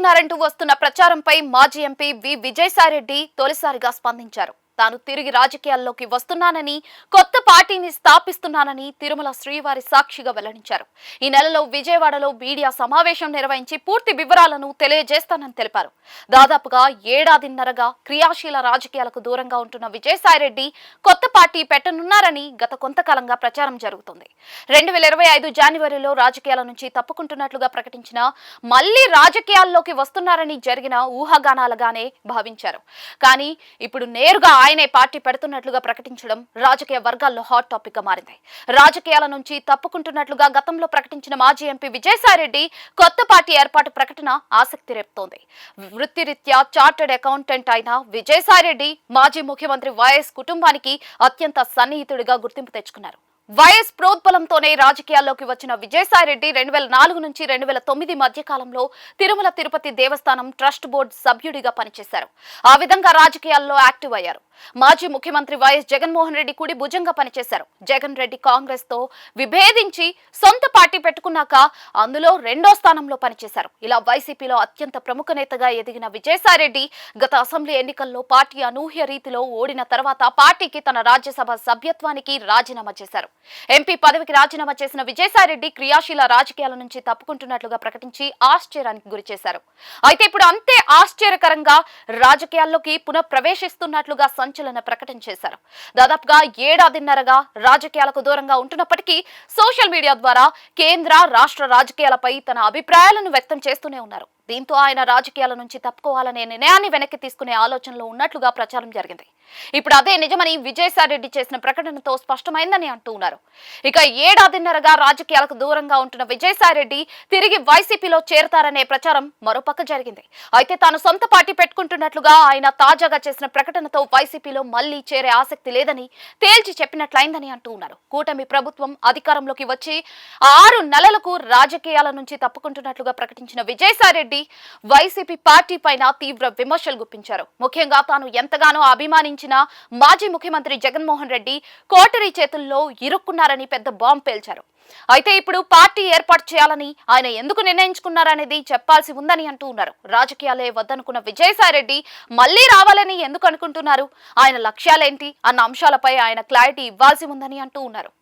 పెడుతున్నారంటూ వస్తున్న ప్రచారంపై మాజీ ఎంపీ విజయసాయిరెడ్డి తొలిసారిగా స్పందించారు. తాను తిరిగి రాజకీయాల్లోకి వస్తున్నానని, కొత్త పార్టీని స్థాపిస్తున్నానని తిరుమల శ్రీవారి సాక్షిగా వెల్లడించారు. ఈ నెలలో విజయవాడలో మీడియా సమావేశం నిర్వహించి పూర్తి వివరాలను తెలియజేస్తానని తెలిపారు. దాదాపుగా ఏడాదిన్నరగా క్రియాశీల రాజకీయాలకు దూరంగా ఉంటున్న విజయసాయిరెడ్డి కొత్త పార్టీ పెట్టనున్నారని గత కొంతకాలంగా ప్రచారం జరుగుతుంది. 2025 జనవరిలో రాజకీయాల నుంచి తప్పుకుంటున్నట్లుగా ప్రకటించిన మళ్లీ రాజకీయాల్లోకి వస్తున్నారని జరిగిన ఊహాగానాలుగానే భావించారు. కానీ ఇప్పుడు నేరుగా ఆయనే పార్టీ పెడుతున్నట్లుగా ప్రకటించడం రాజకీయ వర్గాల్లో హాట్ టాపిక్ గా మారింది. రాజకీయాల నుంచి తప్పుకుంటున్నట్లుగా గతంలో ప్రకటించిన మాజీ ఎంపీ విజయసాయిరెడ్డి కొత్త పార్టీ ఏర్పాటు ప్రకటన ఆసక్తి రేపుతోంది. వృత్తిరీత్యా చార్టెడ్ అకౌంటెంట్ అయిన విజయసాయిరెడ్డి మాజీ ముఖ్యమంత్రి వైఎస్ కుటుంబానికి అత్యంత సన్నిహితుడిగా గుర్తింపు తెచ్చుకున్నారు. వైఎస్ ప్రోద్బలంతోనే రాజకీయాల్లోకి వచ్చిన విజయసాయిరెడ్డి 2004 నుంచి 2009 మధ్య కాలంలో తిరుమల తిరుపతి దేవస్థానం ట్రస్ట్ బోర్డు సభ్యుడిగా పనిచేశారు. ఆ విధంగా రాజకీయాల్లో యాక్టివ్ అయ్యారు. మాజీ ముఖ్యమంత్రి వైఎస్ జగన్మోహన్ రెడ్డి కుడి భుజంగా పనిచేశారు. జగన్ రెడ్డి కాంగ్రెస్ తో విభేదించి సొంత పార్టీ పెట్టుకున్నాక అందులో రెండో స్థానంలో పనిచేశారు. ఇలా వైసీపీలో అత్యంత ప్రముఖ నేతగా ఎదిగిన విజయసాయిరెడ్డి గత అసెంబ్లీ ఎన్నికల్లో పార్టీ అనూహ్య రీతిలో ఓడిన తర్వాత పార్టీకి తన రాజ్యసభ సభ్యత్వానికి రాజీనామా చేశారు. ఎంపీ పదవికి రాజీనామా చేసిన విజయసాయిరెడ్డి క్రియాశీల రాజకీయాల నుంచి తప్పుకుంటున్నట్లుగా ప్రకటించి ఆశ్చర్యానికి గురిచేశారు. అయితే ఇప్పుడు అంతే ఆశ్చర్యకరంగా రాజకీయాల్లోకి పునః ప్రవేశిస్తున్నట్లుగా సంచలన ప్రకటన చేశారు. దాదాపుగా ఏడాదిన్నరగా రాజకీయాలకు దూరంగా ఉంటున్నప్పటికీ సోషల్ మీడియా ద్వారా కేంద్ర రాష్ట్ర రాజకీయాలపై తన అభిప్రాయాలను వ్యక్తం చేస్తూనే ఉన్నారు. దీంతో ఆయన రాజకీయాల నుంచి తప్పుకోవాలనే నిర్ణయాన్ని వెనక్కి తీసుకునే ఆలోచనలో ఉన్నట్లుగా ప్రచారం జరిగింది. ఇప్పుడు అదే నిజమని విజయసాయిరెడ్డి చేసిన ప్రకటనతో స్పష్టమైందని అంటూ ఉన్నారు. ఇక ఏడాదిన్నరగా రాజకీయాలకు దూరంగా ఉంటున్న విజయసాయిరెడ్డి తిరిగి వైసీపీలో చేరతారనే ప్రచారం మరోపక్క జరిగింది. అయితే తాను సొంత పార్టీ పెట్టుకుంటున్నట్లుగా ఆయన తాజాగా చేసిన ప్రకటనతో వైసీపీలో మళ్లీ చేరే ఆసక్తి లేదని తేల్చి చెప్పినట్లయిందని అంటూ ఉన్నారు. కూటమి ప్రభుత్వం అధికారంలోకి వచ్చి 6 నెలలకు రాజకీయాల నుంచి తప్పుకుంటున్నట్లుగా ప్రకటించిన విజయసాయిరెడ్డి వైసీపీ పార్టీ పైన తీవ్ర విమర్శలు గుప్పించారు. ముఖ్యంగా తాను ఎంతగానో అభిమానించిన మాజీ ముఖ్యమంత్రి జగన్మోహన్ రెడ్డి కోటరీ చేతుల్లో ఇరుక్కున్నారని పెద్ద బాంబు పేల్చారు. అయితే ఇప్పుడు పార్టీ ఏర్పాటు చేయాలని ఆయన ఎందుకు నిర్ణయించుకున్నారనేది చెప్పాల్సి ఉందని అంటూ ఉన్నారు. రాజకీయాలే వద్దనుకున్న విజయసాయిరెడ్డి మళ్లీ రావాలని ఎందుకు అనుకుంటున్నారు, ఆయన లక్ష్యాలేంటి అన్న అంశాలపై ఆయన క్లారిటీ ఇవ్వాల్సి ఉందని అంటూ ఉన్నారు.